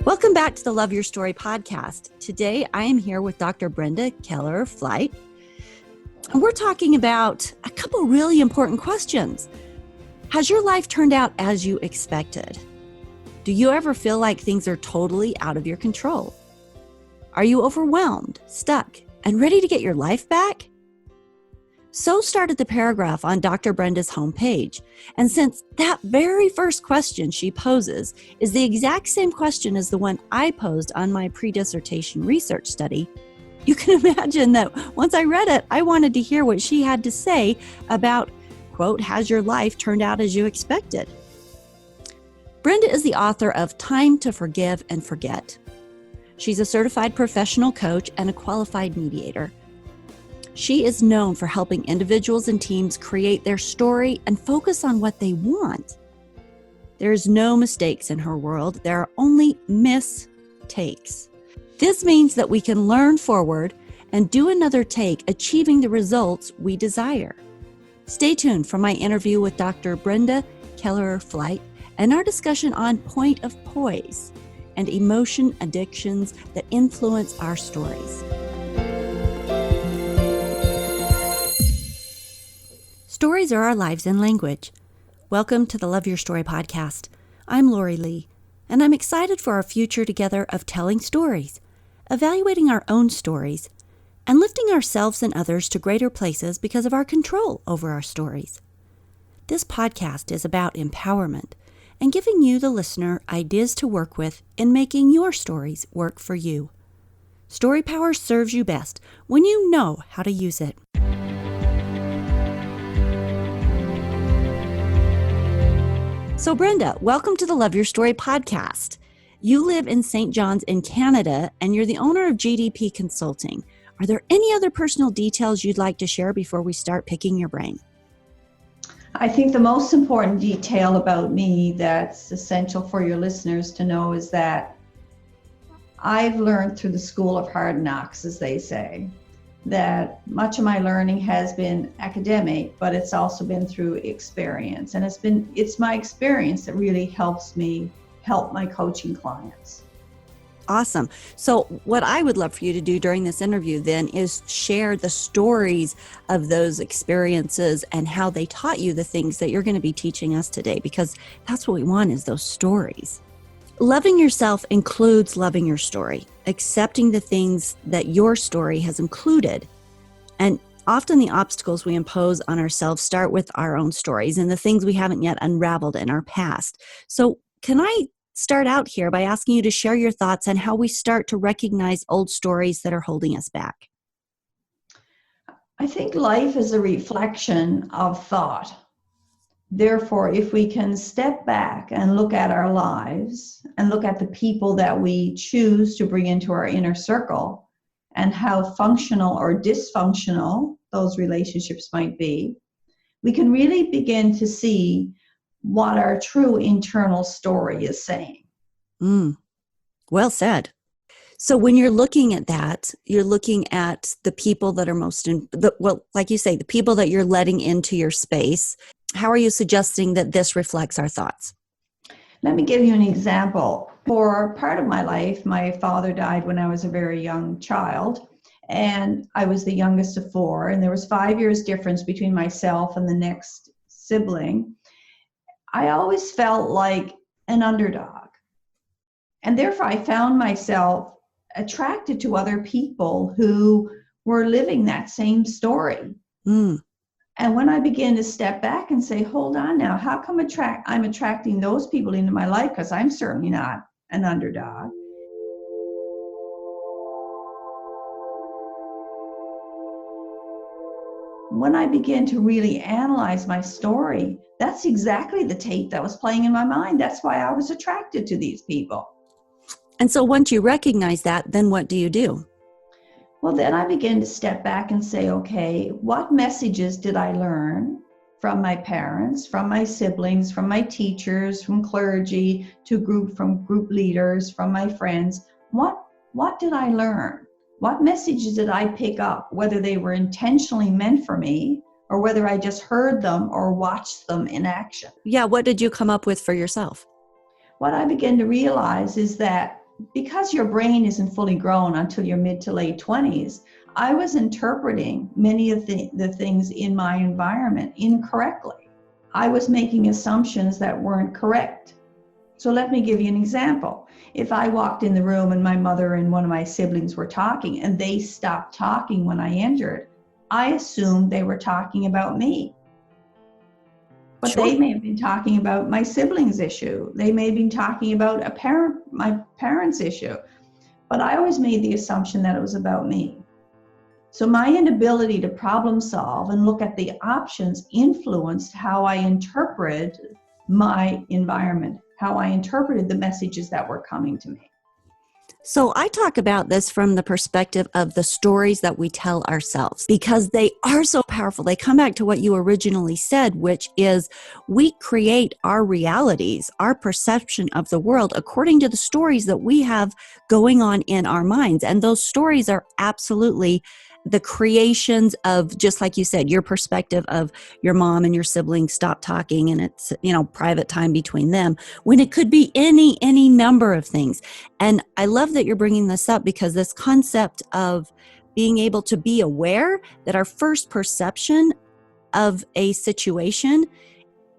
Welcome back to the Love Your Story podcast. Today, I am here with Dr. Brenda Kelleher-Flight, and we're talking about a couple really important questions. Has your life turned out as you expected? Do you ever feel like things are totally out of your control? Are you overwhelmed, stuck, and ready to get your life back? So started the paragraph on Dr. Brenda's homepage. And since that very first question she poses is the exact same question as the one I posed on my pre-dissertation research study, you can imagine that once I read it, I wanted to hear what she had to say about, quote, has your life turned out as you expected? Brenda is the author of Time to Forgive and Forget. She's a certified professional coach and a qualified mediator. She is known for helping individuals and teams create their story and focus on what they want. There's no mistakes in her world. There are only mistakes. This means that we can learn forward and do another take, achieving the results we desire. Stay tuned for my interview with Dr. Brenda Kelleher-Flight and our discussion on Point of Poise and emotion addictions that influence our stories. Stories are our lives in language. Welcome to the Love Your Story podcast. I'm Lori Lee, and I'm excited for our future together of telling stories, evaluating our own stories, and lifting ourselves and others to greater places because of our control over our stories. This podcast is about empowerment and giving you, the listener, ideas to work with in making your stories work for you. Story power serves you best when you know how to use it. So Brenda, welcome to the Love Your Story podcast. You live in St. John's in Canada, and you're the owner of GDP Consulting. Are there any other personal details you'd like to share before we start picking your brain? I think the most important detail about me that's essential for your listeners to know is that I've learned through the school of hard knocks, as they say, that much of my learning has been academic, but it's also been through experience. And it's my experience that really helps me help my coaching clients. Awesome. So what I would love for you to do during this interview then is share the stories of those experiences and how they taught you the things that you're going to be teaching us today, because that's what we want, is those stories. Loving yourself includes loving your story, accepting the things that your story has included. And often the obstacles we impose on ourselves start with our own stories and the things we haven't yet unraveled in our past. So can I start out here by asking you to share your thoughts on how we start to recognize old stories that are holding us back? I think life is a reflection of thought. Therefore, if we can step back and look at our lives and look at the people that we choose to bring into our inner circle and how functional or dysfunctional those relationships might be, we can really begin to see what our true internal story is saying. Well said. So when you're looking at that, you're looking at the people that are like you say, the people that you're letting into your space. How are you suggesting that this reflects our thoughts? Let me give you an example. For part of my life, my father died when I was a very young child, and I was the youngest of four, and there was 5 years difference between myself and the next sibling. I always felt like an underdog, and therefore I found myself attracted to other people who were living that same story. And when I began to step back and say, hold on now, how come I'm attracting those people into my life? Because I'm certainly not an underdog. When I began to really analyze my story, that's exactly the tape that was playing in my mind. That's why I was attracted to these people. And so once you recognize that, then what do you do? Well, then I began to step back and say, okay, what messages did I learn from my parents, from my siblings, from my teachers, from clergy, from group leaders, from my friends? What did I learn? What messages did I pick up, whether they were intentionally meant for me or whether I just heard them or watched them in action? Yeah, what did you come up with for yourself? What I began to realize is that because your brain isn't fully grown until your mid to late 20s, I was interpreting many of the things in my environment incorrectly. I was making assumptions that weren't correct. So let me give you an example. If I walked in the room and my mother and one of my siblings were talking and they stopped talking when I entered, I assumed they were talking about me. But Sure. they may have been talking about my sibling's issue. They may have been talking about my parents' issue. But I always made the assumption that it was about me. So my inability to problem solve and look at the options influenced how I interpreted my environment, how I interpreted the messages that were coming to me. So I talk about this from the perspective of the stories that we tell ourselves, because they are so powerful. They come back to what you originally said, which is we create our realities, our perception of the world according to the stories that we have going on in our minds. And those stories are absolutely the creations of, just like you said, your perspective of your mom and your siblings stop talking and it's, private time between them, when it could be any number of things. And I love that you're bringing this up, because this concept of being able to be aware that our first perception of a situation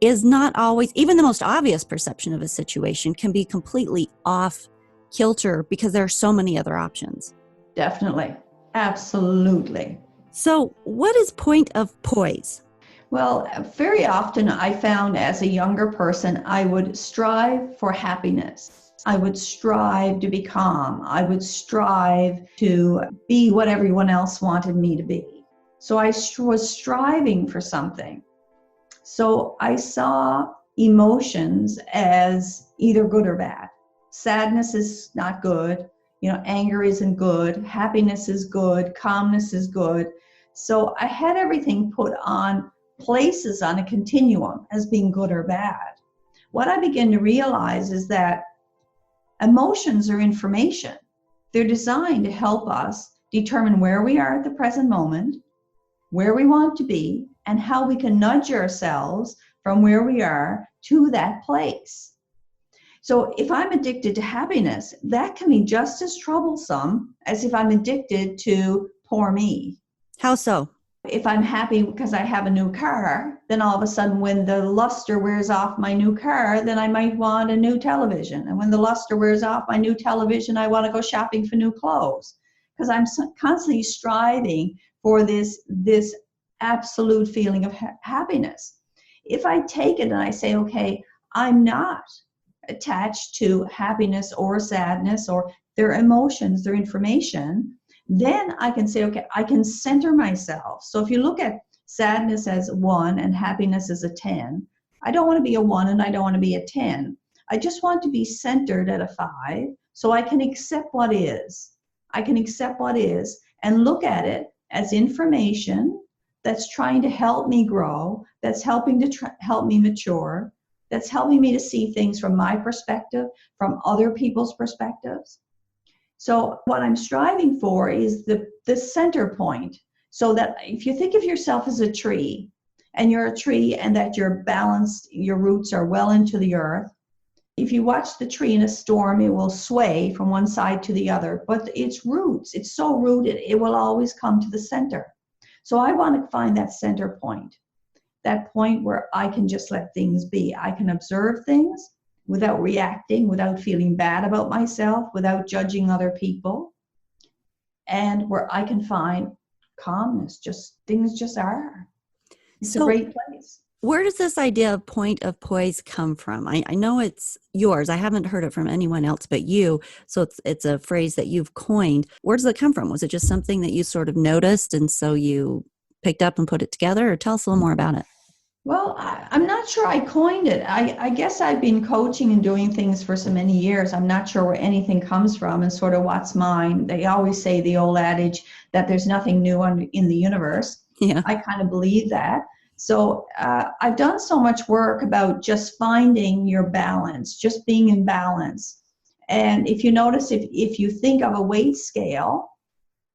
is not always, even the most obvious perception of a situation can be completely off kilter because there are so many other options. Definitely. Absolutely. So what is point of poise? Well, very often I found as a younger person, I would strive for happiness. I would strive to be calm. I would strive to be what everyone else wanted me to be. So I was striving for something. So I saw emotions as either good or bad. Sadness is not good. Anger isn't good. Happiness is good. Calmness is good. So I had everything put on places on a continuum as being good or bad. What I began to realize is that emotions are information. They're designed to help us determine where we are at the present moment, where we want to be, and how we can nudge ourselves from where we are to that place. So if I'm addicted to happiness, that can be just as troublesome as if I'm addicted to poor me. How so? If I'm happy because I have a new car, then all of a sudden when the luster wears off my new car, then I might want a new television. And when the luster wears off my new television, I want to go shopping for new clothes, because I'm constantly striving for this absolute feeling of happiness. If I take it and I say, okay, I'm not attached to happiness or sadness, or their emotions, their information, then I can say, okay, I can center myself. So if you look at sadness as 1 and happiness as a 10, I don't want to be a 1 and I don't want to be a 10. I just want to be centered at a 5, so I can accept what is. I can accept what is and look at it as information that's trying to help me grow, that's helping to help me mature, that's helping me to see things from my perspective, from other people's perspectives. So what I'm striving for is the center point, so that if you think of yourself as a tree, and you're a tree and that you're balanced, your roots are well into the earth, if you watch the tree in a storm, it will sway from one side to the other, but its roots, it's so rooted, it will always come to the center. So I want to find that center point. That point where I can just let things be. I can observe things without reacting, without feeling bad about myself, without judging other people, and where I can find calmness. Things just are. It's a great place. Where does this idea of point of poise come from? I know it's yours. I haven't heard it from anyone else but you. So it's a phrase that you've coined. Where does it come from? Was it just something that you sort of noticed and so you picked up and put it together? Or tell us a little more about it. Well, I'm not sure I coined it. I guess I've been coaching and doing things for so many years. I'm not sure where anything comes from and sort of what's mine. They always say the old adage that there's nothing new in the universe. Yeah. I kind of believe that. So I've done so much work about just finding your balance, just being in balance. And if you notice, if you think of a weight scale,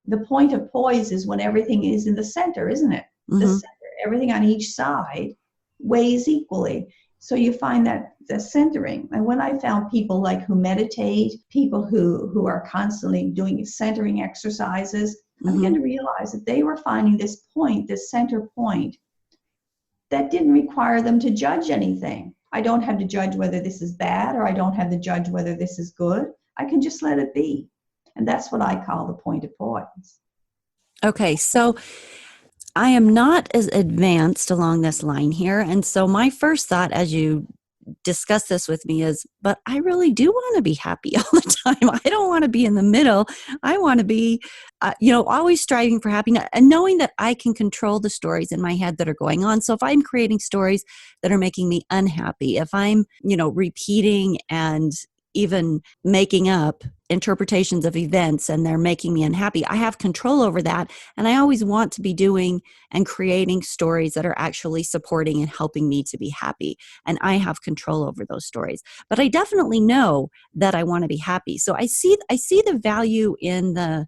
the point of poise is when everything is in the center, isn't it? Mm-hmm. The center, everything on each side weighs equally. So you find that the centering. And when I found people like who meditate, people who are constantly doing centering exercises, I began to realize that they were finding this point, this center point, that didn't require them to judge anything. I don't have to judge whether this is bad, or I don't have to judge whether this is good. I can just let it be. And that's what I call the point of poise. Okay, so I am not as advanced along this line here. And so my first thought as you discuss this with me is, but I really do want to be happy all the time. I don't want to be in the middle. I want to be, always striving for happiness and knowing that I can control the stories in my head that are going on. So if I'm creating stories that are making me unhappy, if I'm, repeating and even making up interpretations of events and they're making me unhappy, I have control over that. And I always want to be doing and creating stories that are actually supporting and helping me to be happy. And I have control over those stories. But I definitely know that I want to be happy. So I see the value in the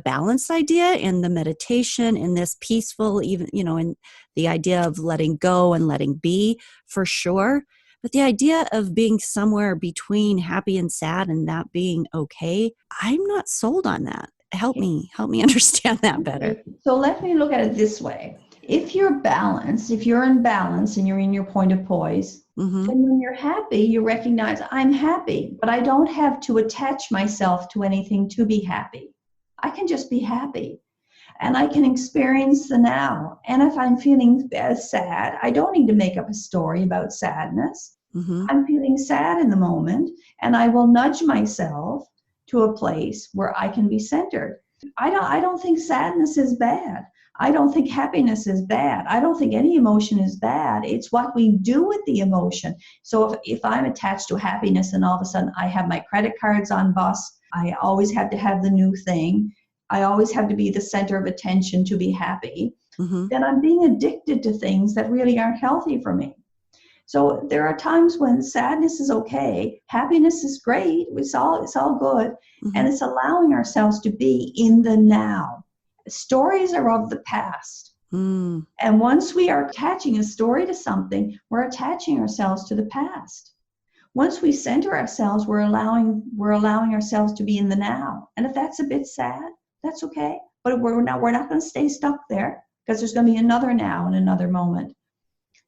balance idea, in the meditation, in this peaceful, even, in the idea of letting go and letting be, for sure. But the idea of being somewhere between happy and sad and that being okay, I'm not sold on that. Help me understand that better. So let me look at it this way. If you're balanced, if you're in balance and you're in your point of poise, then when you're happy, you recognize I'm happy, but I don't have to attach myself to anything to be happy. I can just be happy. And I can experience the now. And if I'm feeling sad, I don't need to make up a story about sadness. I'm feeling sad in the moment, and I will nudge myself to a place where I can be centered. I don't think sadness is bad. I don't think happiness is bad. I don't think any emotion is bad. It's what we do with the emotion. So if I'm attached to happiness and all of a sudden I have my credit cards on bus, I always have to have the new thing, I always have to be the center of attention to be happy, then I'm being addicted to things that really aren't healthy for me. So there are times when sadness is okay, happiness is great, it's all good, and it's allowing ourselves to be in the now. Stories are of the past. And once we are attaching a story to something, we're attaching ourselves to the past. Once we center ourselves, we're allowing ourselves to be in the now. And if that's a bit sad, that's okay. But we're not going to stay stuck there, because there's going to be another now and another moment.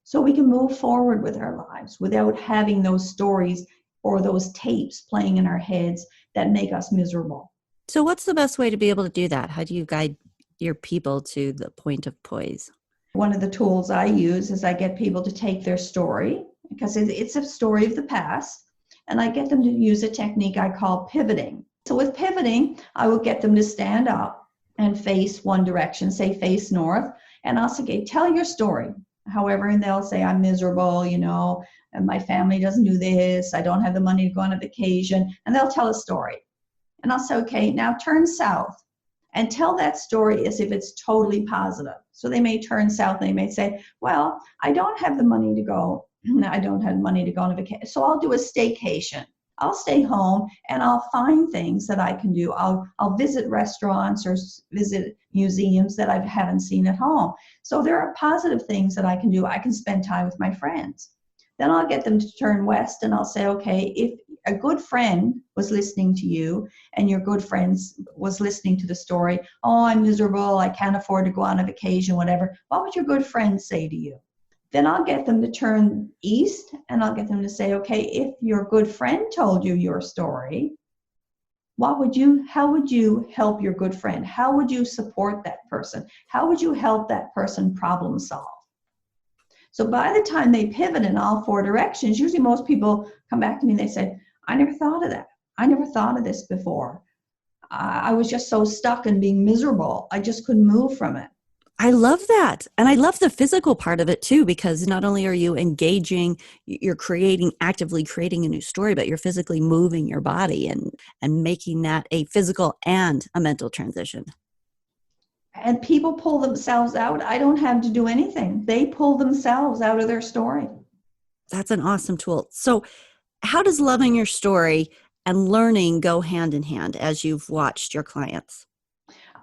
So we can move forward with our lives without having those stories or those tapes playing in our heads that make us miserable. So what's the best way to be able to do that? How do you guide your people to the point of poise? One of the tools I use is I get people to take their story, because it's a story of the past, and I get them to use a technique I call pivoting. So with pivoting, I will get them to stand up and face one direction, say face north, and I'll say, okay, tell your story. However, and they'll say, I'm miserable, and my family doesn't do this, I don't have the money to go on a vacation, and they'll tell a story. And I'll say, okay, now turn south and tell that story as if it's totally positive. So they may turn south and they may say, well, I don't have the money to go. I don't have money to go on a vacation, so I'll do a staycation. I'll stay home and I'll find things that I can do. I'll visit restaurants or visit museums that I haven't seen at home. So there are positive things that I can do. I can spend time with my friends. Then I'll get them to turn west and I'll say, okay, if a good friend was listening to you and your good friend was listening to the story, oh, I'm miserable, I can't afford to go on a vacation, whatever, what would your good friend say to you? Then I'll get them to turn east and I'll get them to say, okay, if your good friend told you your story, how would you help your good friend? How would you support that person? How would you help that person problem solve? So by the time they pivot in all four directions, usually most people come back to me and they say, I never thought of that. I never thought of this before. I was just so stuck in being miserable. I just couldn't move from it. I love that. And I love the physical part of it too, because not only are you engaging, you're actively creating a new story, but you're physically moving your body and making that a physical and a mental transition. And people pull themselves out. I don't have to do anything. They pull themselves out of their story. That's an awesome tool. So how does loving your story and learning go hand in hand as you've watched your clients?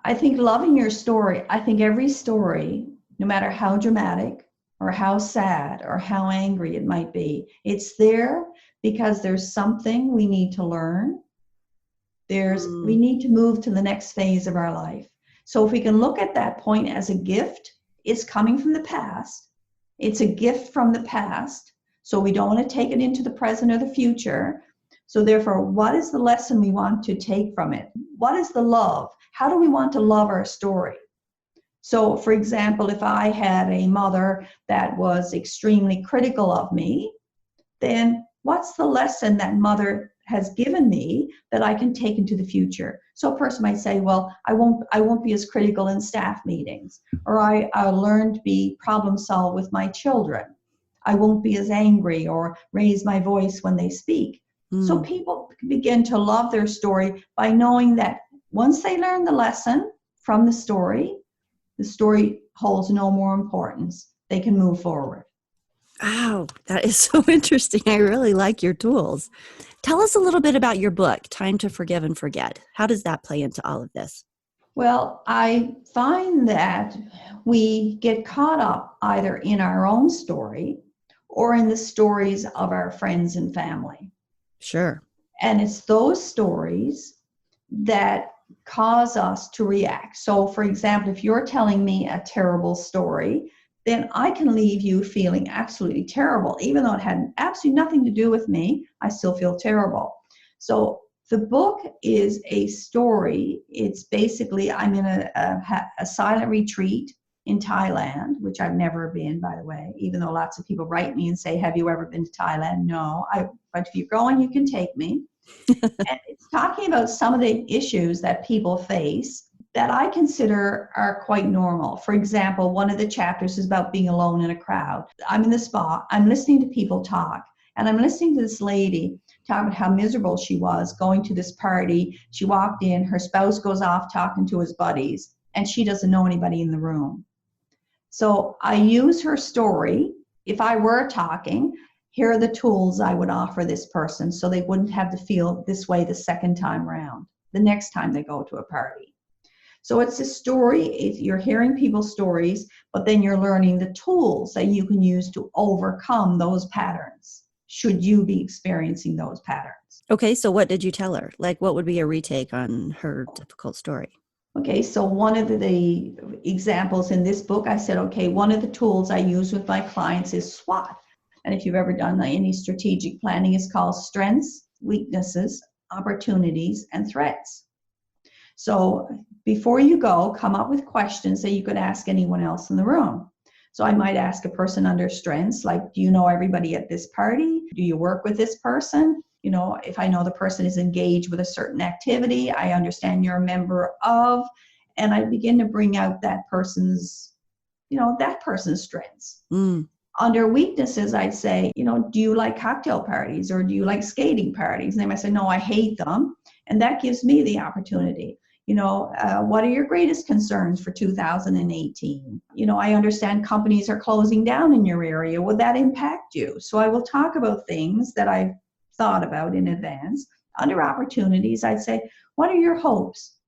I think loving your story, I think every story, no matter how dramatic or how sad or how angry it might be. It's there because there's something we need to learn. We need to move to the next phase of our life. So if we can look at that point as a gift, it's coming from the past. It's a gift from the past. So we don't want to take it into the present or the future. So therefore, what is the lesson we want to take from it? What is the love? How do we want to love our story? So for example, if I had a mother that was extremely critical of me, then what's the lesson that mother has given me that I can take into the future? So a person might say, well, I won't be as critical in staff meetings, or I'll learn to be problem solve with my children. I won't be as angry or raise my voice when they speak. So people begin to love their story by knowing that once they learn the lesson from the story holds no more importance. They can move forward. Wow, that is so interesting. I really like your tools. Tell us a little bit about your book, Time to Forgive and Forget. How does that play into all of this? Well, I find that we get caught up either in our own story or in the stories of our friends and family. Sure. And it's those stories that cause us to react. So, for example, if you're telling me a terrible story, then I can leave you feeling absolutely terrible. Even though it had absolutely nothing to do with me, I still feel terrible. So the book is a story. It's basically, I'm in a silent retreat in Thailand, which I've never been, by the way, even though lots of people write me and say, have you ever been to Thailand? No, but if you're going, you can take me. And it's talking about some of the issues that people face that I consider are quite normal. For example, one of the chapters is about being alone in a crowd. I'm in the spa, I'm listening to people talk, and I'm listening to this lady talk about how miserable she was going to this party. She walked in, her spouse goes off talking to his buddies, and she doesn't know anybody in the room. So I use her story. If I were talking, here are the tools I would offer this person so they wouldn't have to feel this way the second time around, the next time they go to a party. So it's a story, you're hearing people's stories, but then you're learning the tools that you can use to overcome those patterns, should you be experiencing those patterns. Okay, so what did you tell her? Like, what would be a retake on her difficult story? Okay, so one of the examples in this book, I said, okay, one of the tools I use with my clients is SWOT. And if you've ever done any strategic planning, it's called strengths, weaknesses, opportunities, and threats. So before you go, come up with questions that you could ask anyone else in the room. So I might ask a person under strengths, like, do you know everybody at this party? Do you work with this person? You know, if I know the person is engaged with a certain activity, I understand you're a member of, and I begin to bring out that person's strengths. Under weaknesses, I'd say, do you like cocktail parties or do you like skating parties? And they might say, no, I hate them. And that gives me the opportunity. What are your greatest concerns for 2018? I understand companies are closing down in your area. Would that impact you? So I will talk about things that I've thought about in advance. Under opportunities, I'd say, what are your hopes?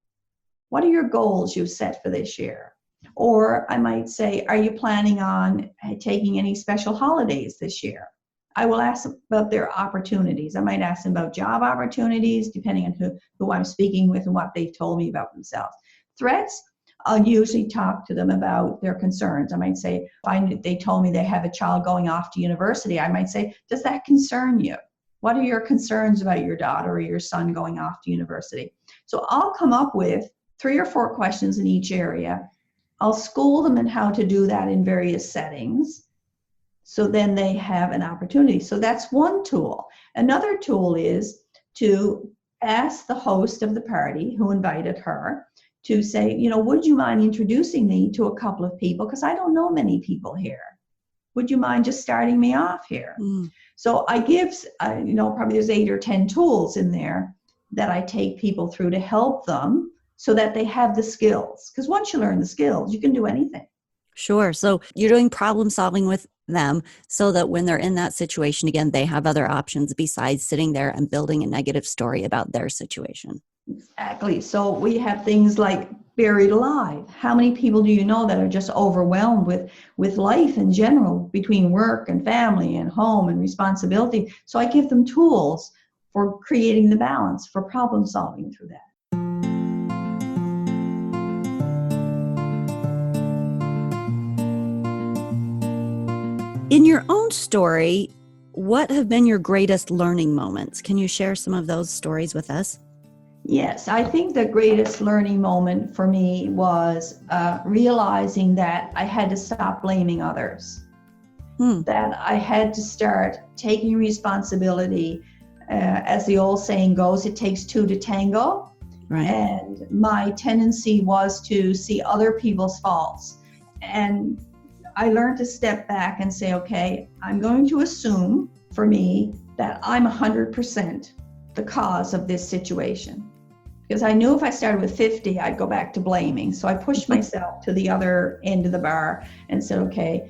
What are your goals you've set for this year? Or I might say, are you planning on taking any special holidays this year? I will ask about their opportunities. I might ask them about job opportunities, depending on who I'm speaking with and what they've told me about themselves. Threats, I'll usually talk to them about their concerns. I might say, if they told me they have a child going off to university, I might say, does that concern you? What are your concerns about your daughter or your son going off to university? So I'll come up with 3 or 4 questions in each area. I'll school them in how to do that in various settings. So then they have an opportunity. So that's one tool. Another tool is to ask the host of the party who invited her to say, would you mind introducing me to a couple of people? Because I don't know many people here. Would you mind just starting me off here? So I give, probably there's 8 or 10 tools in there that I take people through to help them so that they have the skills. Because once you learn the skills, you can do anything. Sure. So you're doing problem solving with them so that when they're in that situation again, they have other options besides sitting there and building a negative story about their situation. Exactly. So we have things like buried alive. How many people do you know that are just overwhelmed with life in general, between work and family and home and responsibility? So I give them tools for creating the balance, for problem solving through that. In your own story, what have been your greatest learning moments? Can you share some of those stories with us? Yes, I think the greatest learning moment for me was realizing that I had to stop blaming others, that I had to start taking responsibility. As the old saying goes, it takes two to tango. Right. And my tendency was to see other people's faults. And I learned to step back and say, okay, I'm going to assume for me that I'm 100% the cause of this situation. Because I knew if I started with 50, I'd go back to blaming. So I pushed myself to the other end of the bar and said, okay.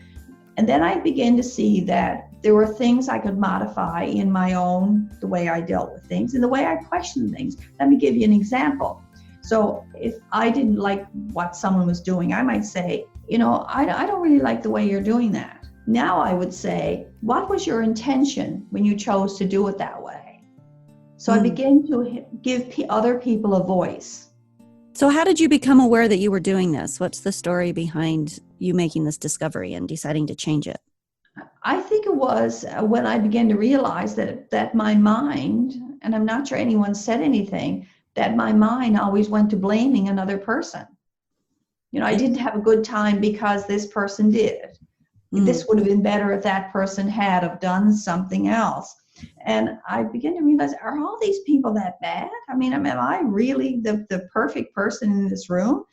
And then I began to see that there were things I could modify in my own, the way I dealt with things and the way I questioned things. Let me give you an example. So if I didn't like what someone was doing, I might say, I don't really like the way you're doing that. Now I would say, what was your intention when you chose to do it that way? So I began to give other people a voice. So how did you become aware that you were doing this? What's the story behind you making this discovery and deciding to change it? I think it was when I began to realize that my mind, and I'm not sure anyone said anything, that my mind always went to blaming another person. I didn't have a good time because this person did. This would have been better if that person had have done something else. And I began to realize, are all these people that bad? Am I really the perfect person in this room?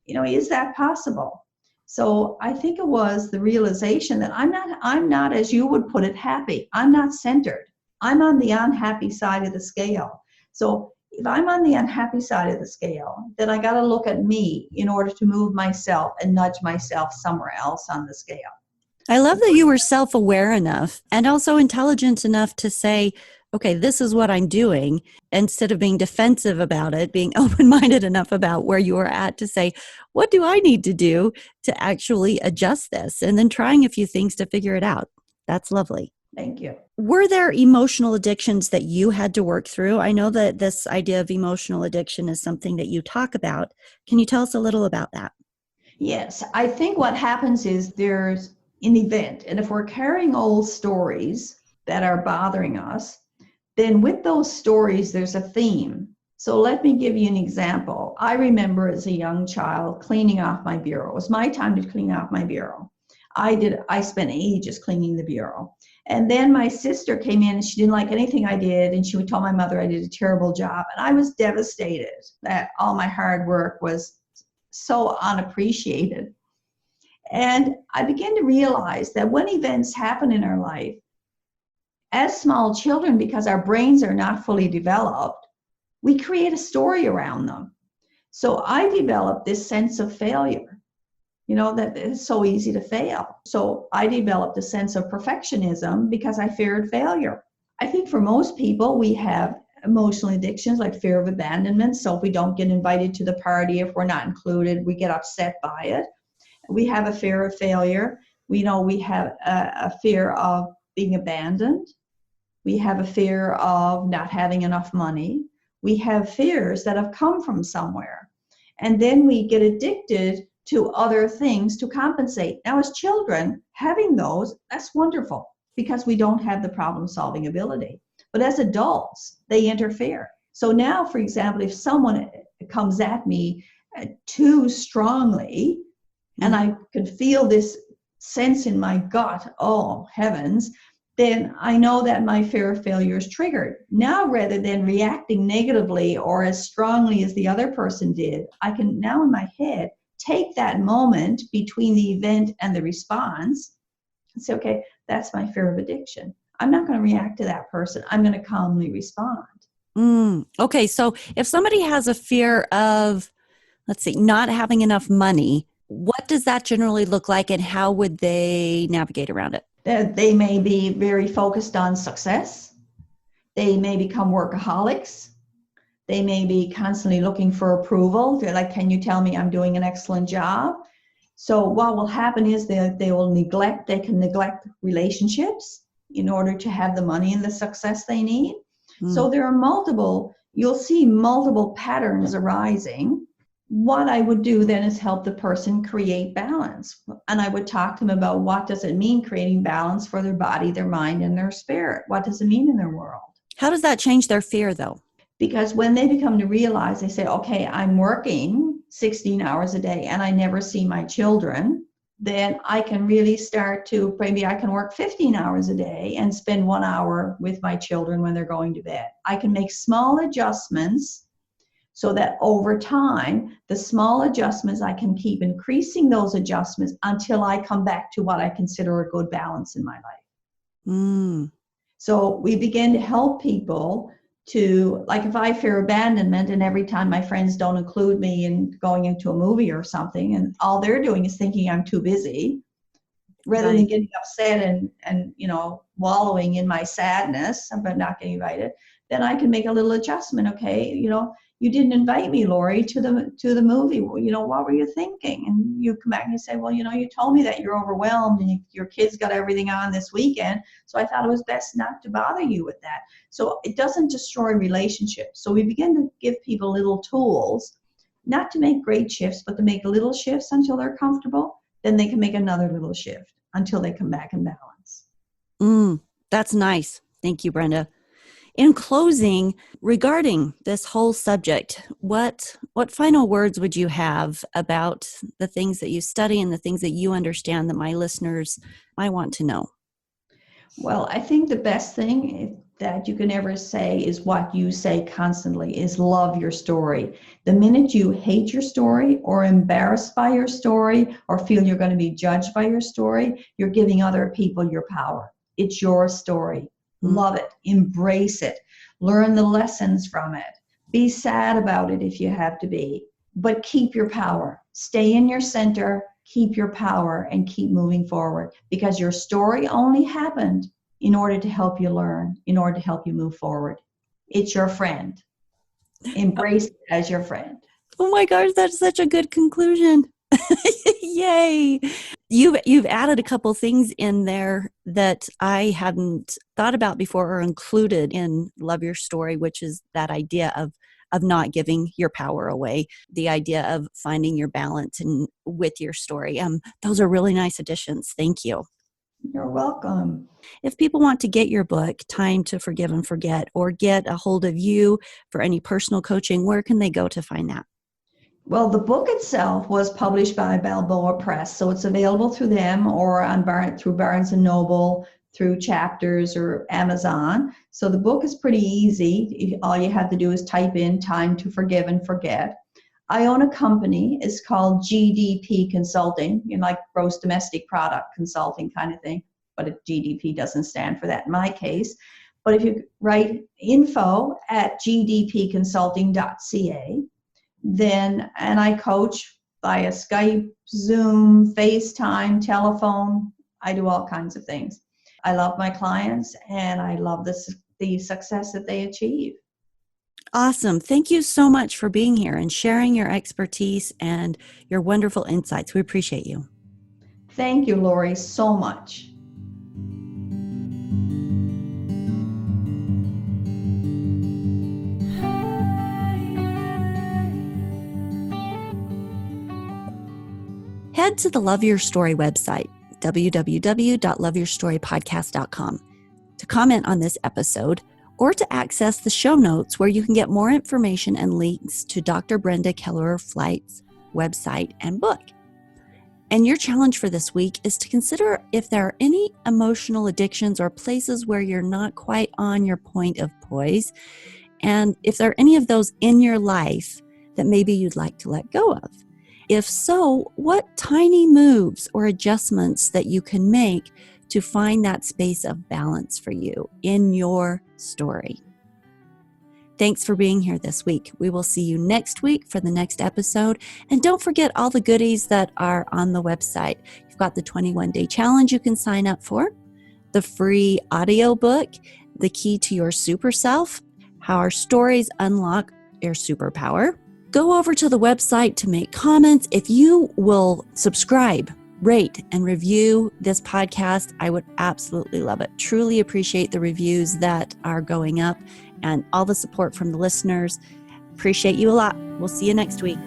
Is that possible? So I think it was the realization that I'm not, as you would put it, happy. I'm not centered. I'm on the unhappy side of the scale. So if I'm on the unhappy side of the scale, then I got to look at me in order to move myself and nudge myself somewhere else on the scale. I love that you were self-aware enough and also intelligent enough to say, okay, this is what I'm doing, instead of being defensive about it, being open-minded enough about where you are at to say, what do I need to do to actually adjust this? And then trying a few things to figure it out. That's lovely. Thank you. Were there emotional addictions that you had to work through? I know that this idea of emotional addiction is something that you talk about. Can you tell us a little about that? Yes, I think what happens is there's an event, and if we're carrying old stories that are bothering us, then with those stories, there's a theme. So let me give you an example. I remember as a young child cleaning off my bureau. It was my time to clean off my bureau. I spent ages cleaning the bureau. And then my sister came in and she didn't like anything I did. And she would tell my mother I did a terrible job. And I was devastated that all my hard work was so unappreciated. And I began to realize that when events happen in our life, as small children, because our brains are not fully developed, we create a story around them. So I developed this sense of failure, that it's so easy to fail. So I developed a sense of perfectionism because I feared failure. I think for most people, we have emotional addictions like fear of abandonment. So if we don't get invited to the party, if we're not included, we get upset by it. We have a fear of failure. We have a fear of being abandoned. We have a fear of not having enough money. We have fears that have come from somewhere. And then we get addicted to other things to compensate. Now, as children, having those, that's wonderful because we don't have the problem-solving ability. But as adults, they interfere. So now, for example, if someone comes at me too strongly, and I can feel this sense in my gut, oh, heavens, then I know that my fear of failure is triggered. Now, rather than reacting negatively or as strongly as the other person did, I can now in my head take that moment between the event and the response and say, okay, that's my fear of addiction. I'm not going to react to that person. I'm going to calmly respond. Okay, so if somebody has a fear of, not having enough money, what does that generally look like and how would they navigate around it? They may be very focused on success. They may become workaholics. They may be constantly looking for approval. They're like, can you tell me I'm doing an excellent job? So what will happen is they can neglect relationships in order to have the money and the success they need. So there are you'll see multiple patterns arising. What I would do then is help the person create balance. And I would talk to them about what does it mean creating balance for their body, their mind, and their spirit. What does it mean in their world? How does that change their fear, though? Because when they become to realize, they say, okay, I'm working 16 hours a day and I never see my children, then I can really start to, maybe I can work 15 hours a day and spend 1 hour with my children when they're going to bed. I can make small adjustments so that over time, the small adjustments, I can keep increasing those adjustments until I come back to what I consider a good balance in my life. So we begin to help people to, like, if I fear abandonment and every time my friends don't include me in going into a movie or something, and all they're doing is thinking I'm too busy, rather than getting upset and wallowing in my sadness about not getting invited, then I can make a little adjustment. Okay, you didn't invite me, Lori, to the movie. Well, what were you thinking? And you come back and you say, well, you told me that you're overwhelmed and your kids got everything on this weekend, so I thought it was best not to bother you with that. So it doesn't destroy relationships. So we begin to give people little tools, not to make great shifts, but to make little shifts until they're comfortable. Then they can make another little shift until they come back in balance. That's nice. Thank you, Brenda. In closing, regarding this whole subject, what final words would you have about the things that you study and the things that you understand that my listeners might want to know? Well, I think the best thing that you can ever say is what you say constantly is love your story. The minute you hate your story or embarrassed by your story or feel you're going to be judged by your story, you're giving other people your power. It's your story. Love it. Embrace it. Learn the lessons from it. Be sad about it if you have to be, but keep your power. Stay in your center, keep your power, and keep moving forward, because your story only happened in order to help you learn, in order to help you move forward. It's your friend. Embrace it as your friend. Oh my gosh, that's such a good conclusion. Yay. You've added a couple things in there that I hadn't thought about before or included in Love Your Story, which is that idea of not giving your power away, the idea of finding your balance with your story. Those are really nice additions. Thank you. You're welcome. If people want to get your book, Time to Forgive and Forget, or get a hold of you for any personal coaching, where can they go to find that? Well, the book itself was published by Balboa Press, so it's available through them or through Barnes & Noble, through Chapters or Amazon. So the book is pretty easy. All you have to do is type in Time to Forgive and Forget. I own a company. It's called GDP Consulting, like gross domestic product consulting kind of thing, but GDP doesn't stand for that in my case. But if you write info@gdpconsulting.ca, and I coach via Skype, Zoom, FaceTime, telephone. I do all kinds of things. I love my clients and I love the success that they achieve. Awesome. Thank you so much for being here and sharing your expertise and your wonderful insights. We appreciate you. Thank you, Lori, so much. Head to the Love Your Story website, www.loveyourstorypodcast.com, to comment on this episode or to access the show notes where you can get more information and links to Dr. Brenda Kelleher-Flight's website and book. And your challenge for this week is to consider if there are any emotional addictions or places where you're not quite on your point of poise, and if there are any of those in your life that maybe you'd like to let go of. If so, what tiny moves or adjustments that you can make to find that space of balance for you in your story. Thanks for being here this week. We will see you next week for the next episode. And don't forget all the goodies that are on the website. You've got the 21-day challenge you can sign up for, the free audiobook, The Key to Your Super Self, How Our Stories Unlock their superpower. Go over to the website to make comments. If you will subscribe, rate, and review this podcast, I would absolutely love it. Truly appreciate the reviews that are going up and all the support from the listeners. Appreciate you a lot. We'll see you next week.